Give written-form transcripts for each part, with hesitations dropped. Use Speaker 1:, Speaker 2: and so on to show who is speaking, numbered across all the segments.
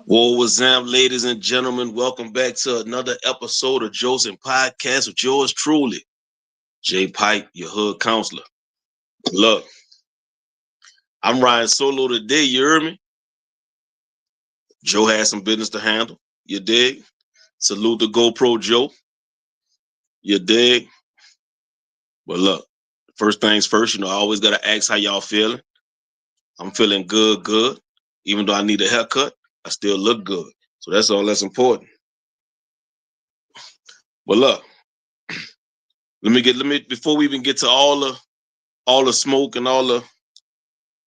Speaker 1: Well, what's up, ladies and gentlemen? Welcome back to another episode of Jocing Podcast with yours truly, Jay Pipe, your hood counselor. Look, I'm riding solo today, you hear me? Joe has some business to handle, you dig? Salute the GoPro Joe, you dig? But look, first things first, I always got to ask how y'all feeling. I'm feeling good. Even though I need a haircut, I still look good. So that's all that's important. But look, before we even get to all the smoke and all the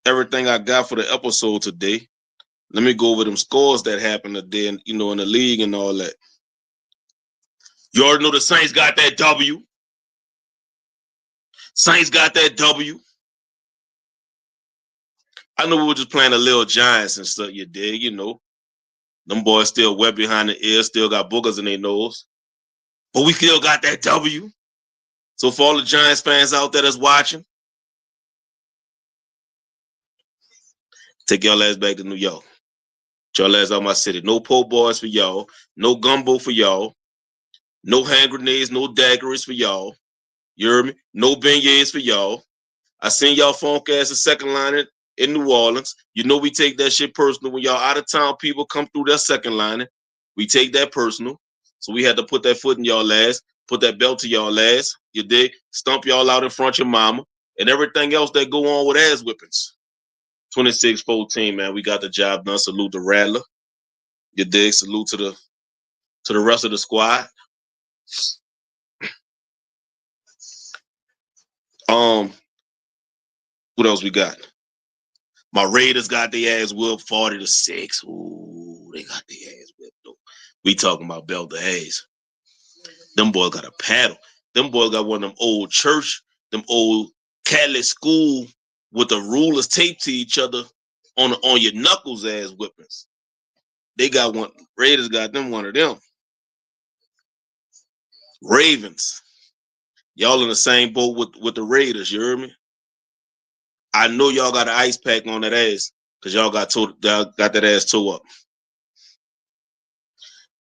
Speaker 1: everything I got for the episode today, let me go over them scores that happened today, in the league and all that. You already know the Saints got that W. Saints got that W. I know we were just playing the little Giants and stuff, you dig, Them boys still wet behind the ears, still got boogers in their nose. But we still got that W. So for all the Giants fans out there that's watching, take y'all ass back to New York. Y'all ass out my city. No po' boys for y'all. No gumbo for y'all. No hand grenades, no daggeries for y'all. You heard me? No beignets for y'all. I seen y'all funk ass the second line in New Orleans. You know we take that shit personal. When y'all out of town people come through their second line, we take that personal. So we had to put that foot in y'all ass, put that belt to y'all ass, you dig? Stump y'all out in front of your mama and everything else that go on with ass whippings. 26-14, man. We got the job done. Salute the Rattler. You dig? Salute to the rest of the squad. What else we got? My Raiders got their ass whipped 40-6. Ooh, they got their ass whipped though. We talking about belt the ass. Them boys got a paddle. Them boys got one of them old church, them old Catholic school with the rulers taped to each other on your knuckles ass whippings. They got one. Raiders got them one of them. Ravens. Y'all in the same boat with the Raiders, you heard me? I know y'all got an ice pack on that ass because y'all got that ass tore up.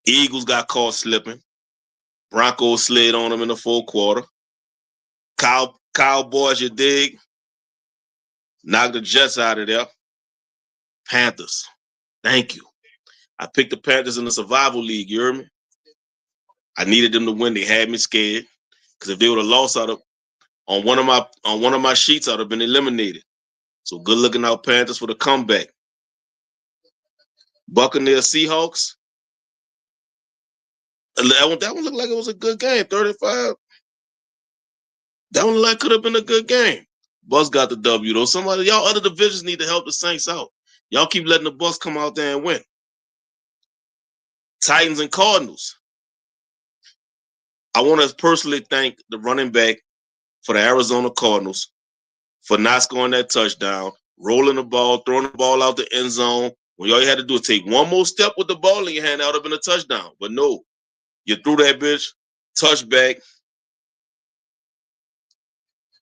Speaker 1: Eagles got caught slipping. Broncos slid on them in the fourth quarter. Cowboys, you dig? Knocked the Jets out of there. Panthers. Thank you. I picked the Panthers in the survival league, you heard me? I needed them to win. They had me scared. Because if they would have lost on one of my sheets, I'd have been eliminated. So good looking out Panthers for the comeback. Buccaneers Seahawks. That one looked like it was a good game. 35. That one like could have been a good game. Bucks got the W though. Somebody, y'all other divisions need to help the Saints out. Y'all keep letting the Bucks come out there and win. Titans and Cardinals. I want to personally thank the running back for the Arizona Cardinals for not scoring that touchdown, rolling the ball, throwing the ball out the end zone. When all you had to do is take one more step with the ball in your hand, that would have been a touchdown. But no, you threw that bitch, touchback.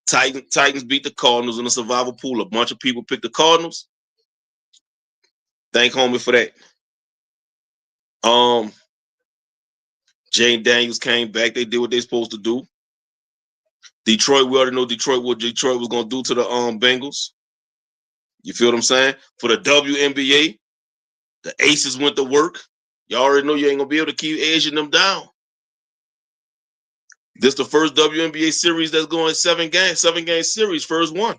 Speaker 1: Titans beat the Cardinals in the survival pool. A bunch of people picked the Cardinals. Thank homie for that. Jane Daniels came back. They did what they supposed to do. Detroit, we already know what Detroit was gonna do to the Bengals. You feel what I'm saying? For the WNBA, the Aces went to work. You already know you ain't gonna be able to keep edging them down. This the first WNBA series that's going 7-game series, first one.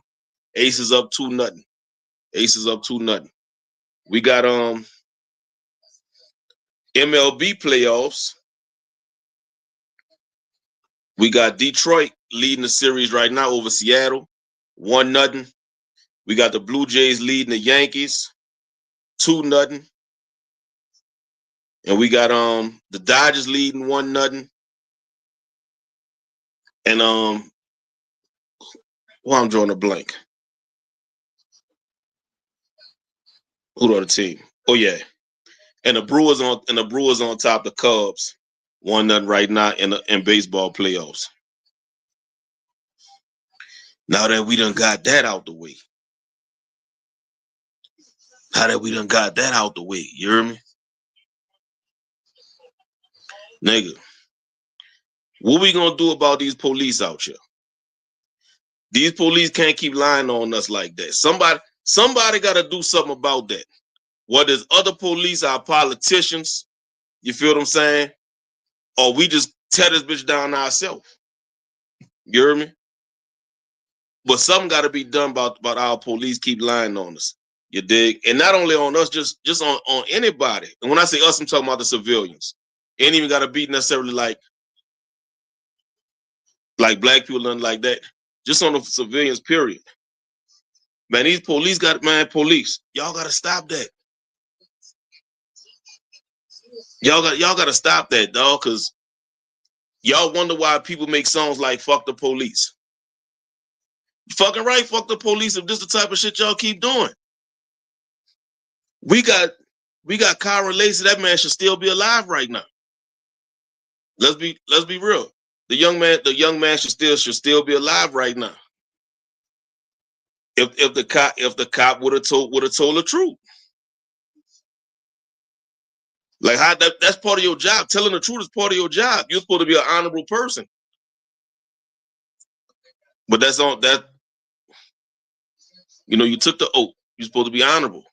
Speaker 1: Aces up 2-0. Aces up 2-0. We got MLB playoffs. We got Detroit leading the series right now over Seattle, 1-0. We got the Blue Jays leading the Yankees, 2-0. And we got the Dodgers leading 1-0. And I'm drawing a blank. Who the other team? Oh yeah. And the Brewers on top of the Cubs, 1-0 right now in baseball playoffs. Now that we done got that out the way. Now that we done got that out the way, you hear me? Nigga, what we gonna do about these police out here? These police can't keep lying on us like that. Somebody gotta do something about that. Whether it's other police, our politicians, you feel what I'm saying? Or we just tear this bitch down ourselves. You hear me? But something got to be done about our police keep lying on us. You dig? And not only on us, just on anybody. And when I say us, I'm talking about the civilians. Ain't even got to be necessarily like black people, nothing like that. Just on the civilians, period. Man, these police police. Y'all got to stop that. Y'all got to stop that, dog, because y'all wonder why people make songs like "Fuck the Police." Fucking right, fuck the police. If this the type of shit y'all keep doing, we got Kyra Lacey. That man should still be alive right now. Let's be real. The young man should still be alive right now. If the cop would have told the truth, like how that's part of your job. Telling the truth is part of your job. You're supposed to be an honorable person, but that's on that. You know, you took the oath. You're supposed to be honorable,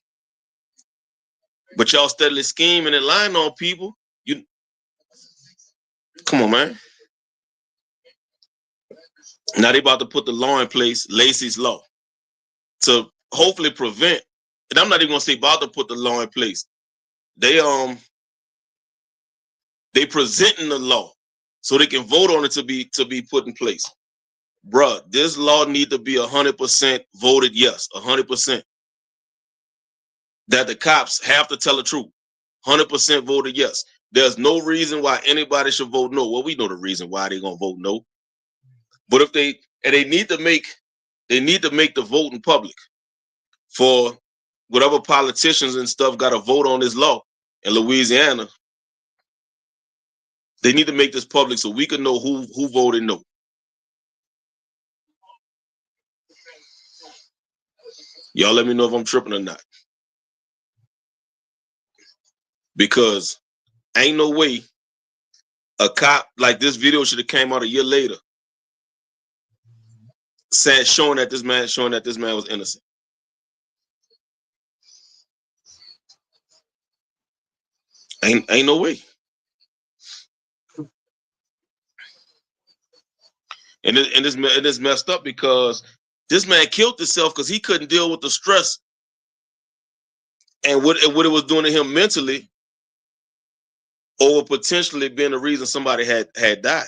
Speaker 1: but y'all steadily scheming and lying on people. You come on, man. Now they about to put the law in place, Lacey's law, to hopefully prevent. And I'm not even gonna say about to put the law in place. They presenting the law so they can vote on it to be put in place. Bruh, this law need to be 100% voted yes, 100%. That the cops have to tell the truth. 100% voted yes. There's no reason why anybody should vote no. Well, we know the reason why they're gonna vote no. But if they need to make the vote in public for whatever politicians and stuff got to vote on this law in Louisiana. They need to make this public so we can know who voted no. Y'all let me know if I'm tripping or not. Because ain't no way a cop like this video should have came out a year later showing that this man was innocent. Ain't no way. And it's messed up because this man killed himself because he couldn't deal with the stress and what it was doing to him mentally, or potentially being the reason somebody had died,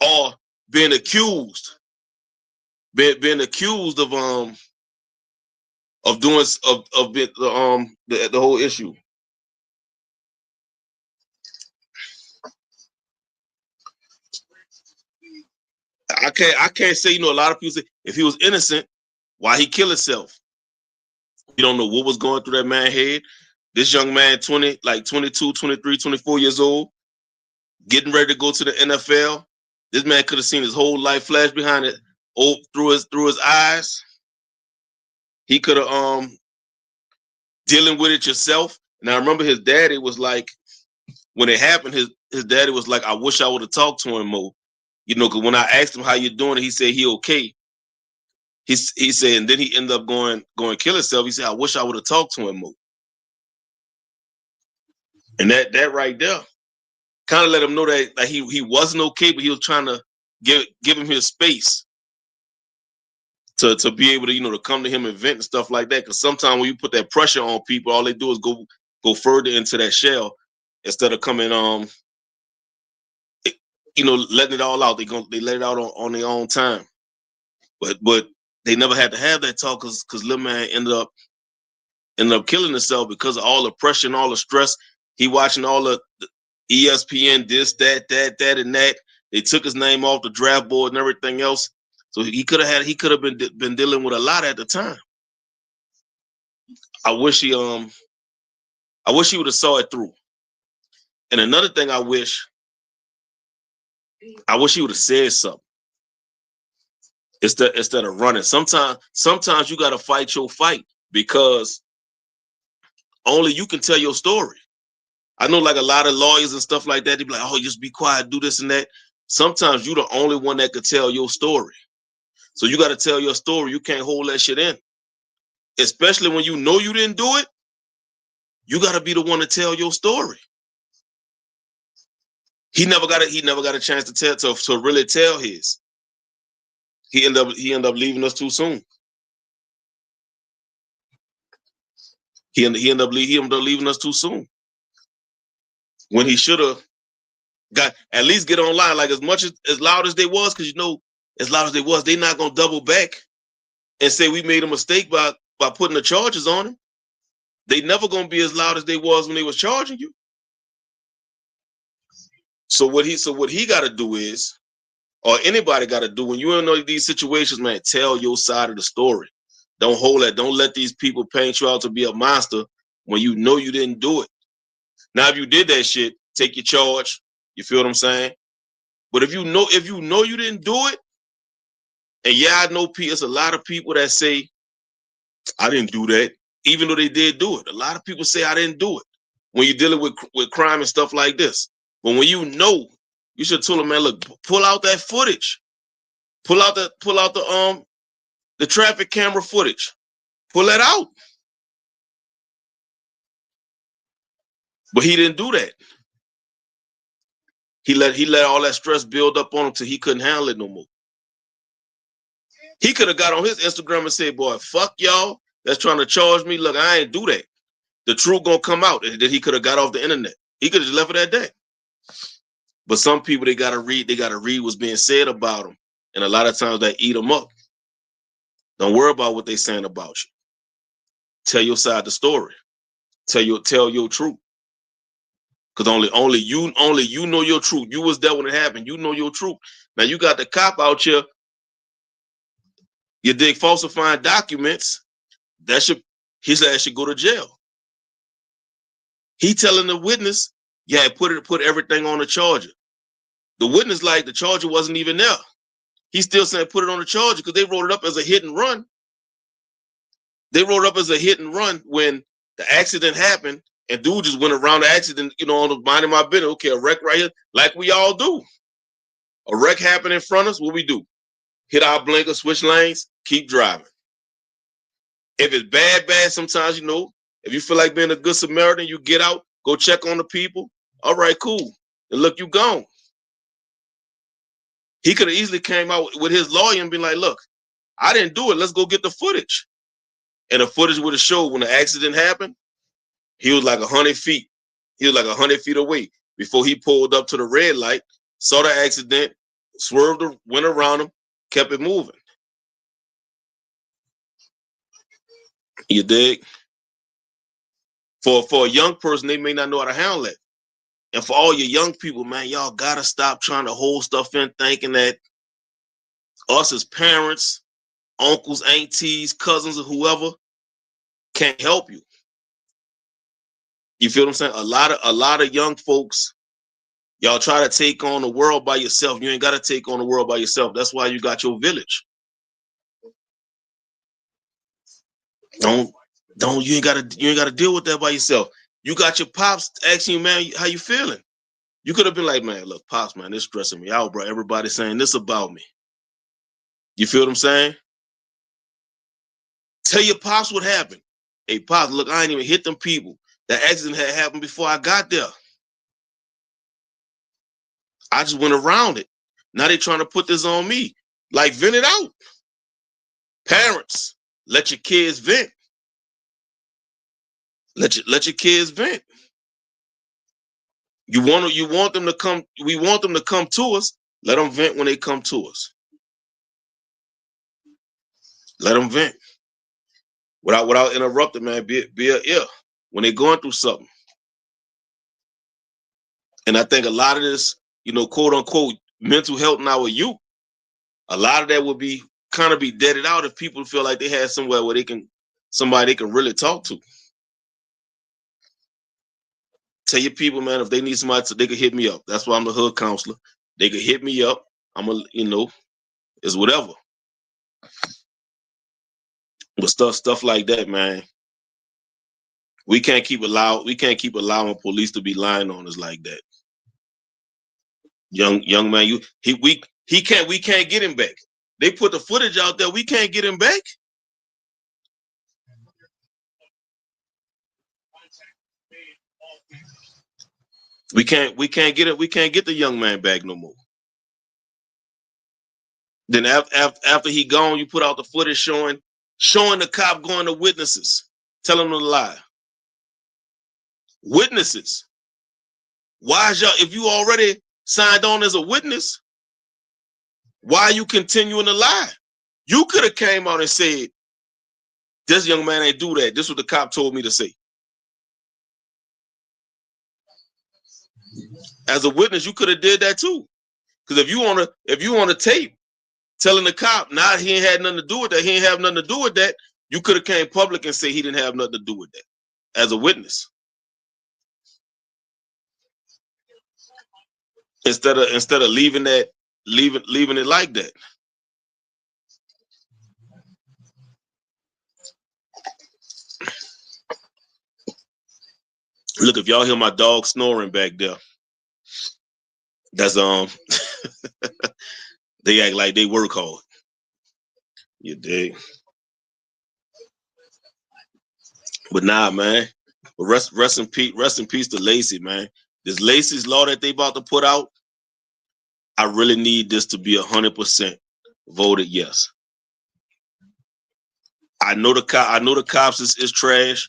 Speaker 1: or being accused of doing the whole issue. I can't say, a lot of people say if he was innocent, why he killed himself? You don't know what was going through that man's head. This young man, 22, 23, 24 years old, getting ready to go to the NFL. This man could have seen his whole life flash behind it, through his eyes. He could have dealing with it yourself. And I remember his daddy was like, when it happened, his daddy was like, I wish I would have talked to him more. Because when I asked him how you doing, he said he okay. He said, and then he ended up going kill himself. He said, I wish I would have talked to him more. And that right there kind of let him know that he wasn't okay, but he was trying to give him his space to be able to, to come to him and vent and stuff like that. Because sometimes when you put that pressure on people, all they do is go further into that shell instead of coming letting it all out. They let it out on their own time. But they never had to have that talk because little man ended up killing himself because of all the pressure and all the stress. He watching all the ESPN, this, that, and that. They took his name off the draft board and everything else. So he could have been dealing with a lot at the time. I wish he would have saw it through. And another thing I wish he would have said something. instead of running. Sometimes you got to fight your fight because only you can tell your story. I know like a lot of lawyers and stuff like that, they be like, oh, just be quiet, do this and that. Sometimes you're the only one that could tell your story. So you got to tell your story. You can't hold that shit in. Especially when you know you didn't do it, you got to be the one to tell your story. He never got a chance to tell to really tell his. He ended up leaving us too soon. He ended up leaving us too soon. When he should have got at least get online, like as much as loud as they was, because as loud as they was, they not gonna double back and say we made a mistake by putting the charges on him. They never gonna be as loud as they was when they was charging you. So what he got to do is, or anybody got to do when you're in these situations, man, tell your side of the story. Don't hold that. Don't let these people paint you out to be a monster when you know you didn't do it. Now, if you did that shit, take your charge. You feel what I'm saying? But if you know you didn't do it, and yeah, I know it's a lot of people that say I didn't do that, even though they did do it. A lot of people say I didn't do it when you're dealing with crime and stuff like this. But when you know, you should tell them, man, look, pull out that footage. Pull out the traffic camera footage. Pull that out. But he didn't do that. He let all that stress build up on him till he couldn't handle it no more. He could have got on his Instagram and said, boy, fuck y'all that's trying to charge me. Look, I ain't do that. The truth gonna come out that he could have got off the internet. He could have just left it at that. But some people, they gotta read what's being said about them. And a lot of times they eat them up. Don't worry about what they saying about you. Tell your side of the story. Tell your truth. Because only you know your truth. You was there when it happened. You know your truth. Now you got the cop out here. You dig falsifying documents. He said should go to jail. He telling the witness, yeah, put everything on the charger. The witness like the charger wasn't even there. He's still saying put it on the charger because they wrote it up as a hit and run. They wrote it up as a hit and run when the accident happened and dude just went around the accident, on the minding my business. Okay, a wreck right here, like we all do. A wreck happened in front of us, what we do? Hit our blinker, switch lanes, keep driving. If it's bad, sometimes, if you feel like being a good Samaritan, you get out, go check on the people. All right, cool. And look, you gone. He could have easily came out with his lawyer and been like, look, I didn't do it. Let's go get the footage. And the footage would have showed when the accident happened, he was like 100 feet. He was like 100 feet away before he pulled up to the red light, saw the accident, swerved, went around him, kept it moving. You dig? For a young person, they may not know how to handle it. And for all your young people, man, y'all gotta stop trying to hold stuff in, thinking that us as parents, uncles, aunties, cousins, or whoever can't help you. You feel what I'm saying? A lot of young folks, y'all try to take on the world by yourself. You ain't gotta take on the world by yourself. That's why you got your village. You ain't gotta deal with that by yourself. You got your pops asking you, man, how you feeling? You could have been like, man, look, pops, man, this stressing me out, bro. Everybody's saying this about me. You feel what I'm saying? Tell your pops what happened. Hey, pops, look, I ain't even hit them people. That accident had happened before I got there. I just went around it. Now they trying to put this on me. Like, vent it out. Parents, let your kids vent. Let your kids vent. You want them to come. We want them to come to us. Let them vent when they come to us. Let them vent without interrupting, man. Be an ear when they're going through something. And I think a lot of this, quote unquote, mental health in our youth, a lot of that would be kind of be deaded out if people feel like they had somewhere where somebody they can really talk to. Tell your people, man, if they need somebody, they could hit me up. That's why I'm the hood counselor. They could hit me up. It's whatever. But stuff like that, man. We can't keep allowing police to be lying on us like that. Young man, we can't get him back. They put the footage out there. We can't get him back. We can't get it. We can't get the young man back no more. Then after he gone, you put out the footage showing the cop going to witnesses, telling them to lie. Witnesses. Why is y'all, if you already signed on as a witness, why are you continuing to lie? You could have came out and said, this young man ain't do that. This is what the cop told me to say. As a witness, you could have did that too. Because if you on a tape telling the cop, nah, he ain't had nothing to do with that, he ain't have nothing to do with that, you could have came public and say he didn't have nothing to do with that as a witness. Instead of leaving it like that. Look, if y'all hear my dog snoring back there, that's they act like they work hard. You dig? But nah, man. Rest in peace to Lacey, man. This Lacey's law that they about to put out, I really need this to be 100% voted yes. I know the cops is trash.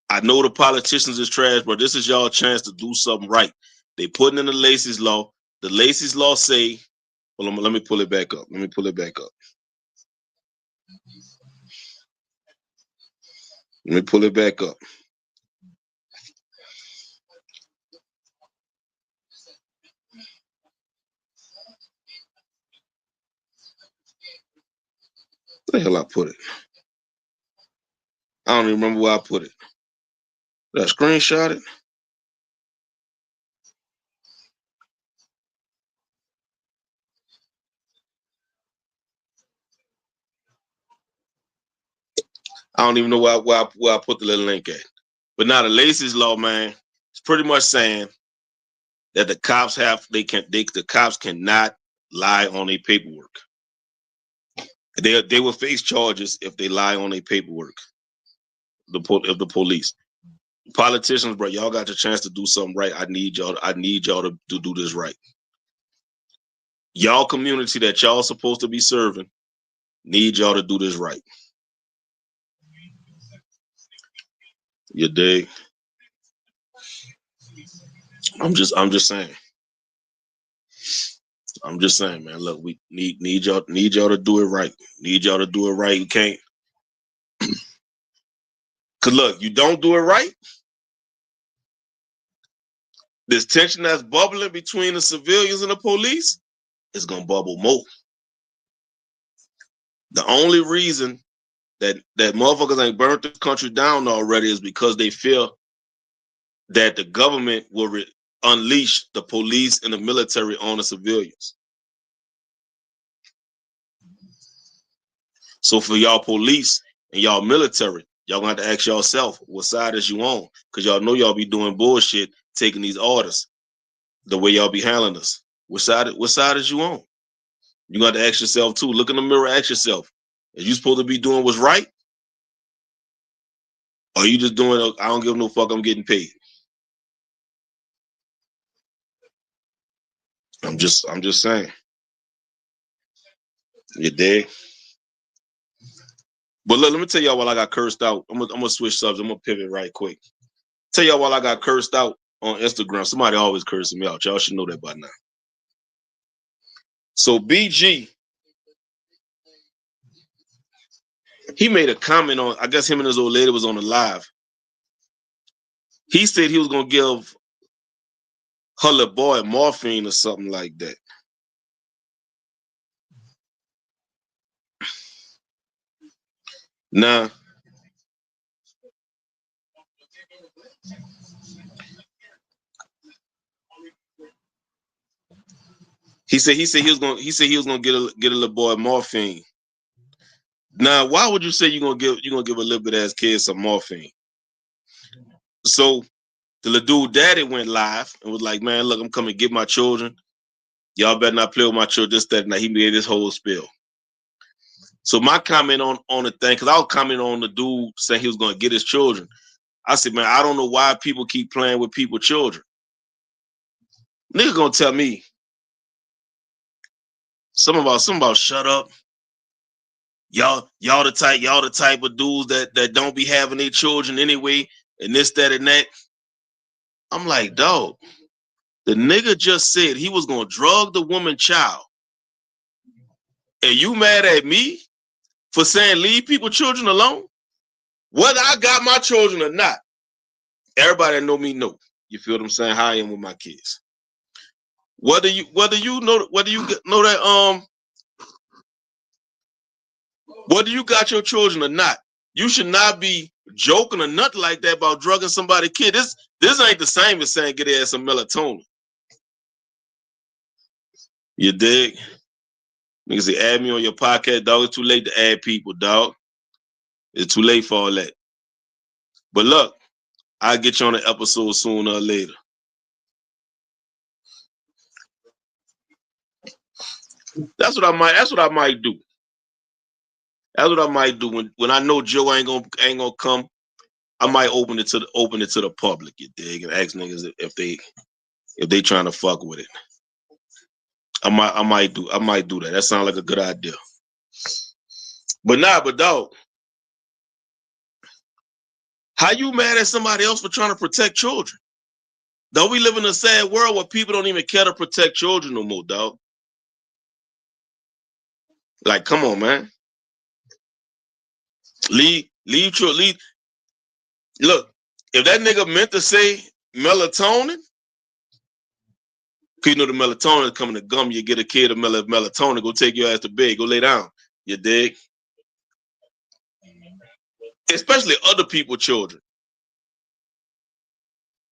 Speaker 1: I know the politicians is trash, but this is y'all chance to do something right. They putting in the Lacey's law. The Lacey's law say, well, let me pull it back up. Let me pull it back up. Let me pull it back up. Where the hell I put it? I don't even remember where I put it. Did I screenshot it? I don't even know where I put the little link at. But now the Lacey's law, man, it's pretty much saying that the cops cannot lie on their paperwork. They will face charges if they lie on their paperwork. Of the police. Politicians, bro, y'all got the chance to do something right. I need y'all to do this right. Y'all community that y'all supposed to be serving need y'all to do this right. You dig? I'm just saying. I'm just saying, man. Look, we need y'all to do it right. Need y'all to do it right. You can't. Cause look, you don't do it right. This tension that's bubbling between the civilians and the police is gonna bubble more. The only reason that motherfuckers ain't burnt the country down already is because they feel that the government will unleash the police and the military on the civilians. So for y'all police and y'all military, y'all gonna have to ask yourself what side is you on, because y'all know y'all be doing bullshit, taking these orders the way y'all be handling us. What side is you on? You got to ask yourself too. Look in the mirror, ask yourself, is you supposed to be doing what's right? Or are you just doing, I don't give no fuck, I'm getting paid? I'm just saying. You dig? But look, let me tell y'all while I got cursed out. I'm gonna switch subjects. I'm gonna pivot right quick. Tell y'all while I got cursed out on Instagram. Somebody always cursing me out. Y'all should know that by now. So BG, he made a comment on, I guess him and his old lady was on the live. He said he was gonna give her little boy morphine or something like that. Nah. He said he was gonna get a little boy morphine. Now, why would you say you're gonna give a little bit ass kid some morphine? So the little dude daddy went live and was like, man, look, I'm coming to get my children. Y'all better not play with my children. This, that, and that. He made this whole spill. So my comment on the thing, because I was commenting on the dude saying he was gonna get his children. I said, man, I don't know why people keep playing with people's children. Nigga gonna tell me something about shut up. Y'all the type of dudes that don't be having their children anyway, and this, that, and that. I'm like, dog, the nigga just said he was gonna drug the woman child. And you mad at me for saying leave people children alone? Whether I got my children or not, everybody that know me know. You feel what I'm saying? How I am with my kids. Whether you know that whether you got your children or not, you should not be joking or nothing like that about drugging somebody's kid. This ain't the same as saying get their ass some melatonin. You dig? Niggas say add me on your podcast, dog. It's too late to add people, dog. It's too late for all that. But look, I'll get you on the episode sooner or later. That's what I might do. That's what I might do when I know Joe ain't gonna come. I might open it to the public, you dig, and ask niggas if they trying to fuck with it. I might do that. That sounds like a good idea. But dog, how you mad at somebody else for trying to protect children? Don't we live in a sad world where people don't even care to protect children no more, dog? Like, come on, man. Leave. Look, if that nigga meant to say melatonin, because you know the melatonin is coming to gum you, get a kid a melatonin, go take your ass to bed, go lay down. You dig? Especially other people's children.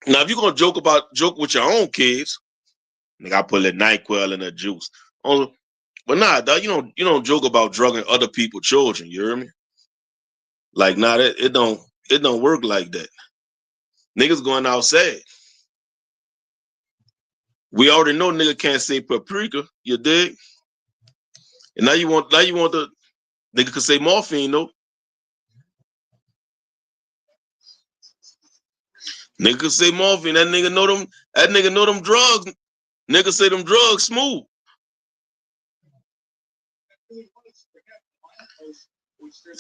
Speaker 1: Now, if you're gonna joke with your own kids, nigga, I put a NyQuil in a juice. But nah, dog, you don't joke about drugging other people's children. You hear me? Like, nah, it don't work like that. Niggas going outside. We already know nigga can't say paprika. You dig? And now you want the nigga could say morphine though. Nigga could say morphine. That nigga know them drugs. Nigga say them drugs smooth.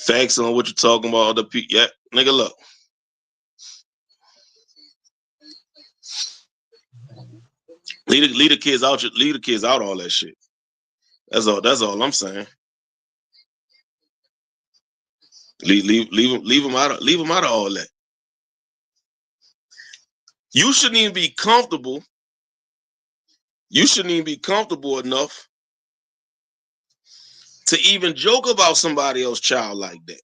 Speaker 1: Facts on what you're talking about, other people. Yeah, nigga, look. Leave the kids out. Leave the kids out. All that shit. That's all I'm saying. Leave them out of all that. You shouldn't even be comfortable. You shouldn't even be comfortable enough to even joke about somebody else's child like that.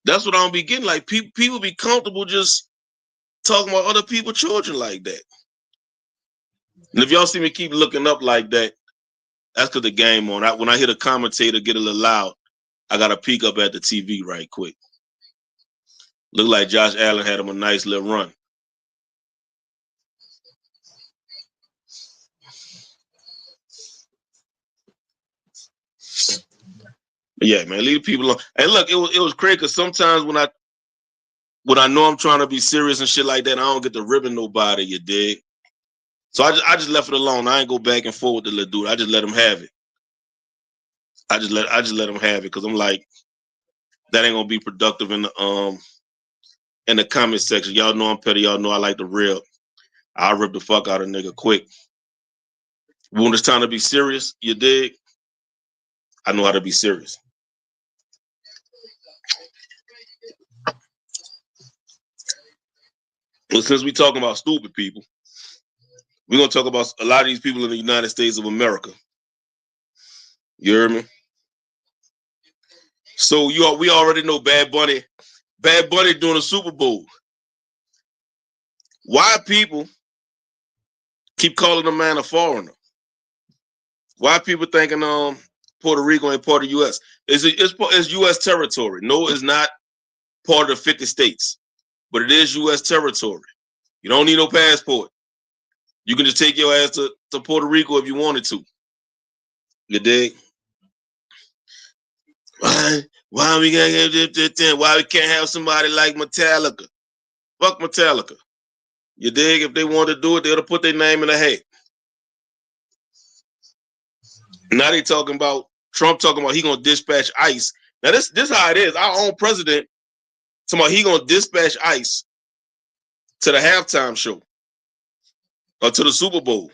Speaker 1: That's what I don't be getting. Like people be comfortable just talking about other people's children like that. And if y'all see me keep looking up like that, that's because the game on. When I hear the commentator get a little loud, I gotta peek up at the TV right quick. Look like Josh Allen had him a nice little run. But yeah, man, leave people alone. And look, it was crazy because sometimes when I know I'm trying to be serious and shit like that, I don't get to ribbon nobody, you dig? So I just left it alone. I ain't go back and forth with the little dude. I just let him have it. I just let him have it because I'm like, that ain't gonna be productive in the comment section. Y'all know I'm petty. Y'all know I like to rip. I'll rip the fuck out of a nigga quick. When it's time to be serious, you dig? I know how to be serious. Well, since we talking about stupid people, we're gonna talk about a lot of these people in the United States of America. You hear me? So we already know Bad Bunny doing a Super Bowl. Why people keep calling the man a foreigner? Why people thinking Puerto Rico ain't part of U.S.? It's U.S. territory. No, it's not part of the 50 states, but it is U.S. territory. You don't need no passport. You can just take your ass to Puerto Rico if you wanted to. You dig? Why we gotta get this? Why we can't have somebody like Metallica? Fuck Metallica. You dig? If they want to do it, they'll put their name in the hat. Now they talking about Trump talking about he gonna dispatch ICE. Now this how it is. Our own president talking about he gonna dispatch ICE to the halftime show or to the Super Bowl.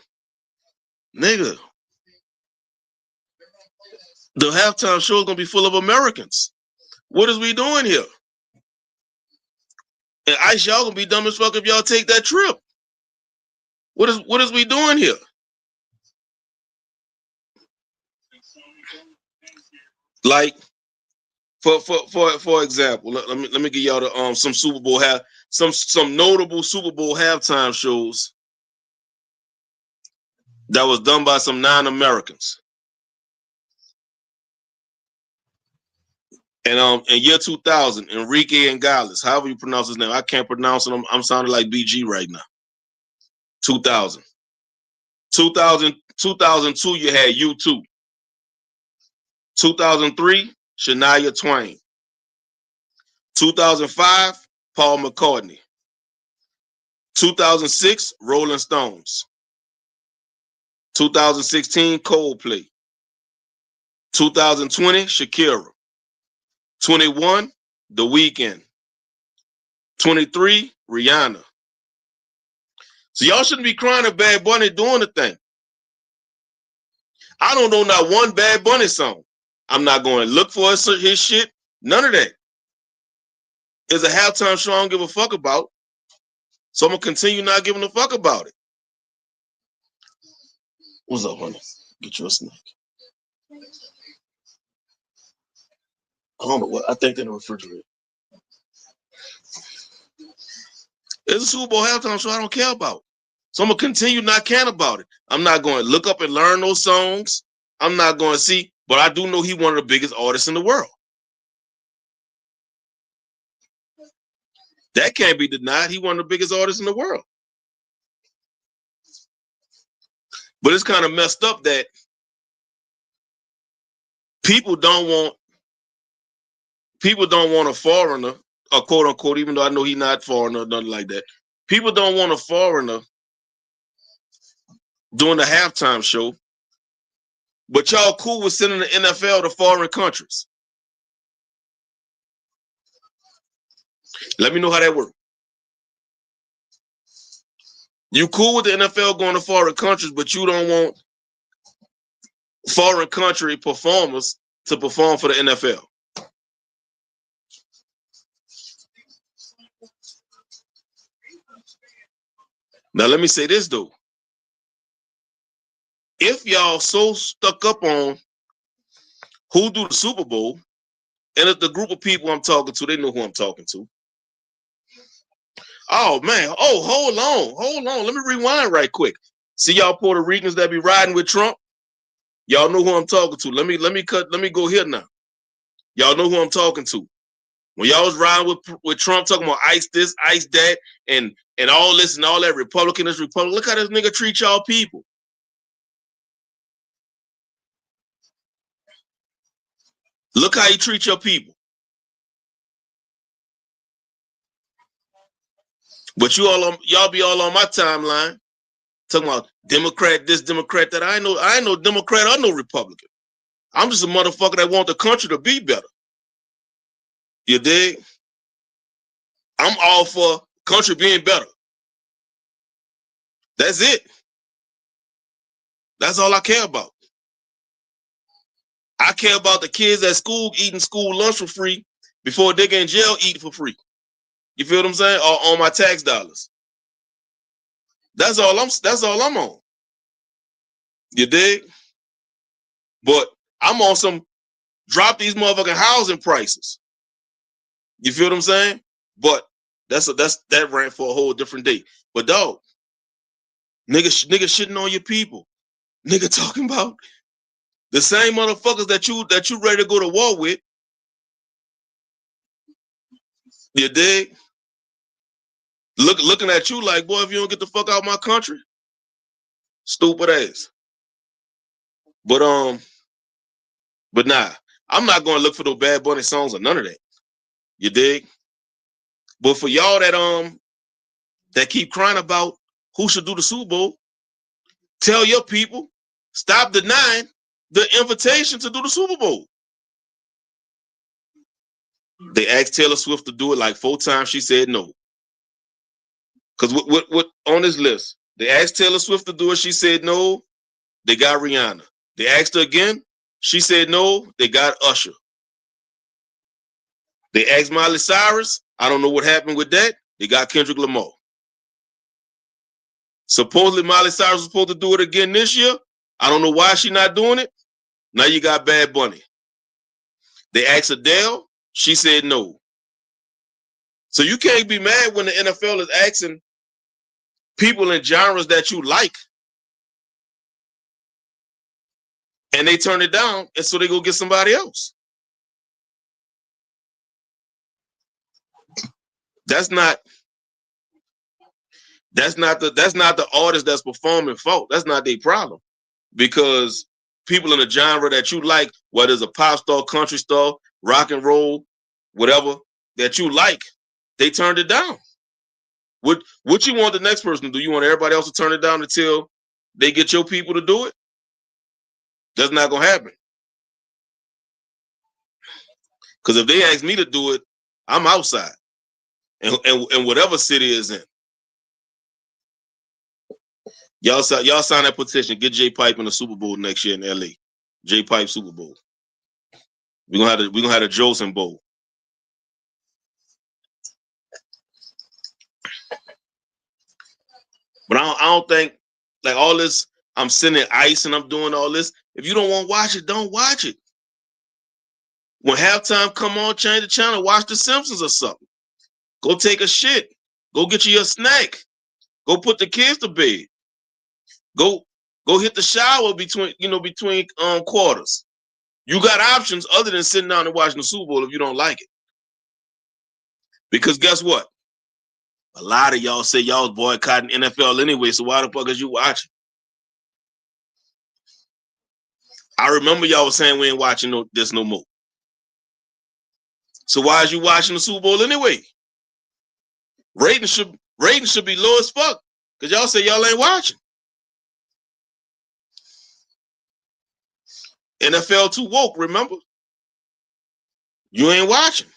Speaker 1: Nigga, the halftime show is gonna be full of Americans. What is we doing here? And ICE, y'all gonna be dumb as fuck if y'all take that trip. What is we doing here? Like for example, let me give y'all the some Super Bowl some notable Super Bowl halftime shows that was done by some non-Americans. And in year 2000, Enrique Ingales, however you pronounce his name, I can't pronounce it. I'm sounding like BG right now. 2000. 2002, you had U2. 2003, Shania Twain. 2005, Paul McCartney. 2006, Rolling Stones. 2016, Coldplay. 2020, Shakira. 21, The Weeknd. 23, Rihanna. So y'all shouldn't be crying at Bad Bunny doing the thing. I don't know not one Bad Bunny song. I'm not going to look for his shit. None of that. It's a halftime show I don't give a fuck about. So I'm going to continue not giving a fuck about it. What's up, honey? Get you a snack. I don't know what. I think they're in the refrigerator. It's a Super Bowl halftime show I don't care about. So I'm going to continue not caring about it. I'm not going to look up and learn those songs. I'm not going to see. But I do know he's one of the biggest artists in the world. That can't be denied. He's one of the biggest artists in the world. But it's kind of messed up that people don't want a foreigner, a quote unquote, even though I know he's not foreigner or nothing like that. People don't want a foreigner doing the halftime show, but y'all cool with sending the NFL to foreign countries. Let me know how that works. You cool with the NFL going to foreign countries, but you don't want foreign country performers to perform for the NFL. Now, let me say this, though. If y'all so stuck up on who do the Super Bowl, and if the group of people I'm talking to, they know who I'm talking to. Oh, man. Oh, hold on. Let me rewind right quick. See y'all Puerto Ricans that be riding with Trump? Y'all know who I'm talking to. Let me go here now. Y'all know who I'm talking to. When y'all was riding with Trump talking about ICE this, ICE that, and all this and all that, Republican is Republican. Look how this nigga treat y'all people. Look how he treats your people. But y'all be all on my timeline talking about Democrat this, Democrat that. I ain't no Democrat or no Republican. I'm just a motherfucker that want the country to be better. You dig? I'm all for country being better. That's it. That's all I care about. I care about the kids at school eating school lunch for free before they get in jail eating for free. You feel what I'm saying? Or on my tax dollars. That's all I'm on. You dig? But I'm on some drop these motherfucking housing prices. You feel what I'm saying? But that ran for a whole different day. But dog, nigga shitting on your people. Nigga talking about The same motherfuckers that you ready to go to war with. You dig? Looking at you like, boy, if you don't get the fuck out of my country, stupid ass. But nah, I'm not going to look for those Bad Bunny songs or none of that. You dig? But for y'all that keep crying about who should do the Super Bowl, tell your people, stop denying the invitation to do the Super Bowl. They asked Taylor Swift to do it like 4 times. She said no. Because what on this list, they asked Taylor Swift to do it. She said no. They got Rihanna. They asked her again. She said no. They got Usher. They asked Miley Cyrus. I don't know what happened with that. They got Kendrick Lamar. Supposedly Miley Cyrus was supposed to do it again this year. I don't know why she's not doing it. Now you got Bad Bunny. They asked Adele. She said no. So you can't be mad when the NFL is asking people in genres that you like and they turn it down, and so they go get somebody else. That's not the artist that's performing fault. That's not their problem. Because people in a genre that you like, whether it's a pop star, country star, rock and roll, whatever that you like, they turned it down. What you want the next person to do? You want everybody else to turn it down until they get your people to do it? That's not gonna happen. Because if they ask me to do it, I'm outside, and whatever city is in. Y'all sign that petition. Get J Pipe in the Super Bowl next year in LA. J Pipe Super Bowl. We're gonna have a Jocing Bowl. But I don't think like all this. I'm sending ice and I'm doing all this. If you don't want to watch it, don't watch it. When halftime come on, change the channel. Watch The Simpsons or something. Go take a shit. Go get you a snack. Go put the kids to bed. Go hit the shower between quarters. You got options other than sitting down and watching the Super Bowl if you don't like it. Because guess what? A lot of y'all say y'all was boycotting NFL anyway, so why the fuck is you watching? I remember y'all was saying we ain't watching this no more. So why is you watching the Super Bowl anyway? Ratings should be low as fuck because y'all say y'all ain't watching. NFL too woke, remember? You ain't watching.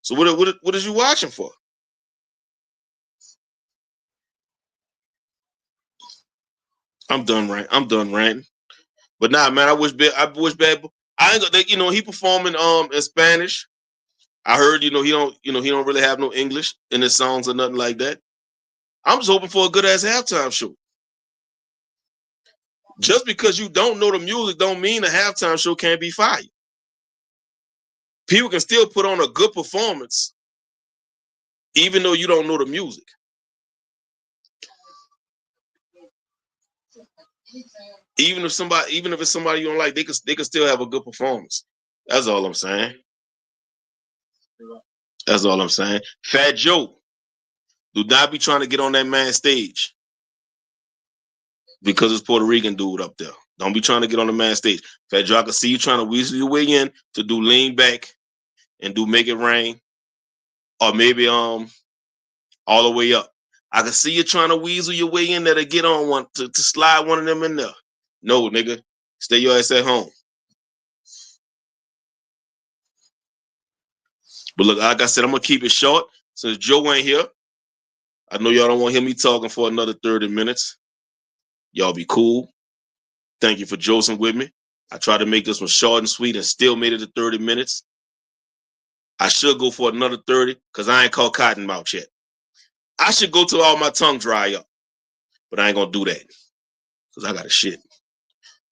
Speaker 1: So what is you watching for? I'm done ranting. But nah, man, I wish bad. I ain't gonna, he performing in Spanish. I heard, he don't really have no English in his songs or nothing like that. I'm just hoping for a good ass halftime show. Just because you don't know the music don't mean a halftime show can't be fire. People can still put on a good performance even though you don't know the music. Even if it's somebody you don't like, they can still have a good performance. That's all I'm saying. That's all I'm saying. Fat Joe, do not be trying to get on that man's stage because it's Puerto Rican dude up there. Don't be trying to get on the man's stage. Fat Joe, I can see you trying to weasel your way in to do Lean Back and do Make It Rain, or maybe all the way up. I can see you trying to weasel your way in there to get on one to slide one of them in there. No, nigga, stay your ass at home. But look, like I said, I'm gonna keep it short since Joe ain't here. I know y'all don't want to hear me talking for another 30 minutes. Y'all be cool. Thank you for josing with me. I tried to make this one short and sweet and still made it to 30 minutes. I should go for another 30 because I ain't caught Cottonmouth yet. I should go till all my tongue dry up, but I ain't gonna do that because I got a shit.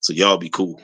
Speaker 1: So y'all be cool.